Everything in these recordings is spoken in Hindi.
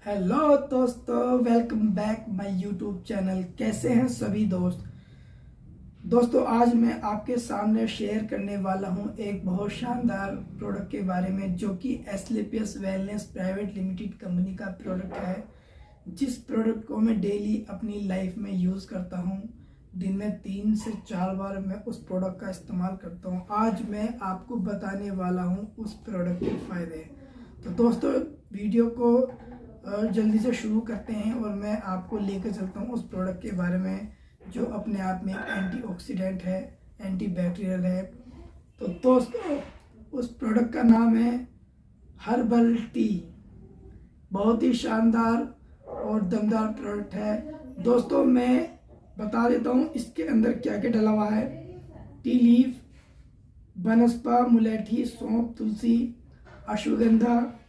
हेलो दोस्तों, welcome back my YouTube channel. कैसे हैं सभी दोस्तों आज मैं आपके सामने शेयर करने वाला हूं एक बहुत शानदार प्रोडक्ट के बारे में, जो कि Asclepius wellness private limited company का प्रोडक्ट है। जिस प्रोडक्ट को मैं डेली अपनी लाइफ में यूज़ करता हूं। दिन में 3 से 4 बार मैं उस प्रोडक्ट का इस्तेमाल करता हूं। आज मैं आपको बताने वाला हूं उस प्रोडक्ट के फ़ायदे। तो दोस्तों वीडियो को जल्दी से शुरू करते हैं और मैं आपको लेकर चलता हूँ उस प्रोडक्ट के बारे में, जो अपने आप में एंटीऑक्सीडेंट है, एंटीबैक्टीरियल है। तो दोस्तों उस प्रोडक्ट का नाम है हर्बल टी। बहुत ही शानदार और दमदार प्रोडक्ट है। दोस्तों मैं बता देता हूँ इसके अंदर क्या क्या डला हुआ है। टी लीफ, बनस्पा, मुलेठी, सौंफ, तुलसी, अश्वगंधा,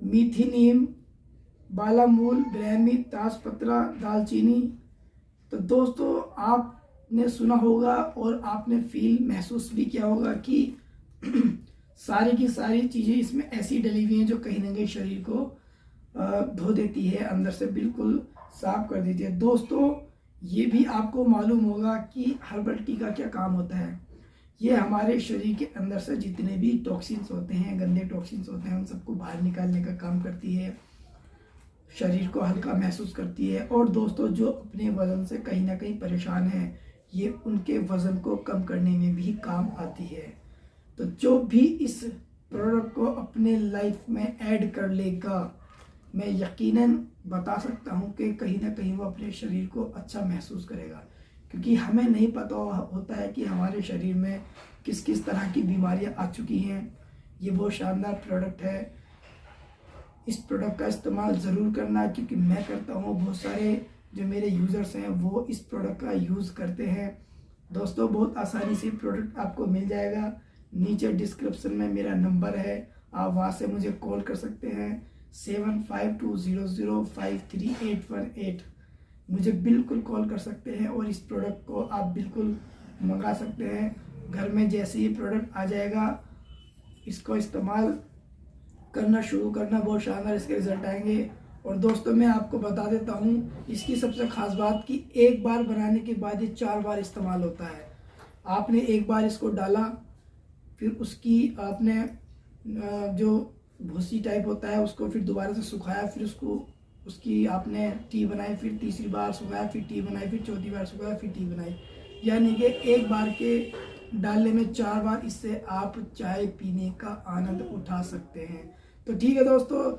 मीठी नीम, बालामूल, ब्राह्मी, ताजपत्रा, दालचीनी। तो दोस्तों आपने सुना होगा और आपने फील महसूस भी किया होगा कि सारी की सारी चीज़ें इसमें ऐसी डली हुई हैं जो कहीं ना कहीं शरीर को धो देती है, अंदर से बिल्कुल साफ कर देती है। दोस्तों ये भी आपको मालूम होगा कि हर्बल टी का क्या काम होता है। ये हमारे शरीर के अंदर से जितने भी टॉक्सिन्स होते हैं, गंदे टॉक्सिन्स होते हैं, उन सबको बाहर निकालने का काम करती है। शरीर को हल्का महसूस करती है। और दोस्तों जो अपने वजन से कहीं ना कहीं परेशान हैं, ये उनके वजन को कम करने में भी काम आती है। तो जो भी इस प्रोडक्ट को अपने लाइफ में ऐड कर लेगा, मैं यकीनन बता सकता हूँ कि कहीं ना कहीं वो अपने शरीर को अच्छा महसूस करेगा। क्योंकि हमें नहीं पता होता है कि हमारे शरीर में किस किस तरह की बीमारियाँ आ चुकी हैं। ये बहुत शानदार प्रोडक्ट है। इस प्रोडक्ट का इस्तेमाल ज़रूर करना, क्योंकि मैं करता हूँ, बहुत सारे जो मेरे यूज़र्स हैं वो इस प्रोडक्ट का यूज़ करते हैं। दोस्तों बहुत आसानी से प्रोडक्ट आपको मिल जाएगा। नीचे डिस्क्रिप्शन में मेरा नंबर है, आप वहाँ से मुझे कॉल कर सकते हैं। 7520053818 मुझे बिल्कुल कॉल कर सकते हैं और इस प्रोडक्ट को आप बिल्कुल मंगा सकते हैं। घर में जैसे ही प्रोडक्ट आ जाएगा, इसको इस्तेमाल करना शुरू करना, बहुत शानदार इसके रिजल्ट आएंगे। और दोस्तों मैं आपको बता देता हूँ इसकी सबसे खास बात कि एक बार बनाने के बाद ये 4 बार इस्तेमाल होता है। आपने एक बार इसको डाला, फिर उसकी आपने जो भूसी टाइप होता है उसको फिर दोबारा से सुखाया, फिर उसकी आपने टी बनाई, फिर तीसरी बार सुखाया, फिर टी बनाई, फिर चौथी बार सुखाया, फिर टी बनाई। यानी कि एक बार के डालने में 4 बार इससे आप चाय पीने का आनंद उठा सकते हैं। तो ठीक है दोस्तों,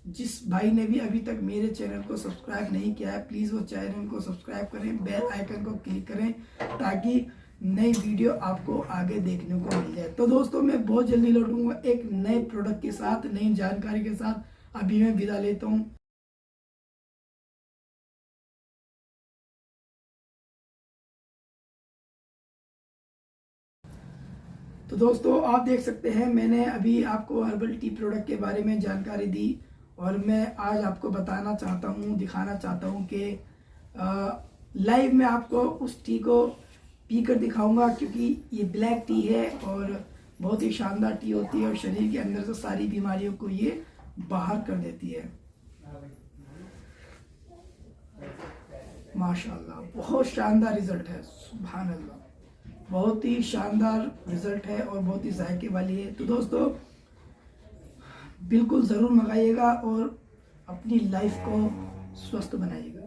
जिस भाई ने भी अभी तक मेरे चैनल को सब्सक्राइब नहीं किया है, प्लीज़ वो चैनल को सब्सक्राइब करें, बेल आइकन को क्लिक करें, ताकि नई वीडियो आपको आगे देखने को मिल जाए। तो दोस्तों मैं बहुत जल्दी लौटूंगा एक नए प्रोडक्ट के साथ, नई जानकारी के साथ। अभी मैं विदा लेता हूँ। तो दोस्तों आप देख सकते हैं मैंने अभी आपको हर्बल टी प्रोडक्ट के बारे में जानकारी दी, और मैं आज आपको बताना चाहता हूँ, दिखाना चाहता हूँ कि लाइव में आपको उस टी को पी कर दिखाऊंगा। क्योंकि ये ब्लैक टी है और बहुत ही शानदार टी होती है और शरीर के अंदर से सारी बीमारियों को ये बाहर कर देती है। माशाल्लाह बहुत शानदार रिजल्ट है, सुभान अल्लाह। बहुत ही शानदार रिजल्ट है और बहुत ही जायके वाली है। तो दोस्तों बिल्कुल ज़रूर मंगाइएगा और अपनी लाइफ को स्वस्थ बनाइएगा।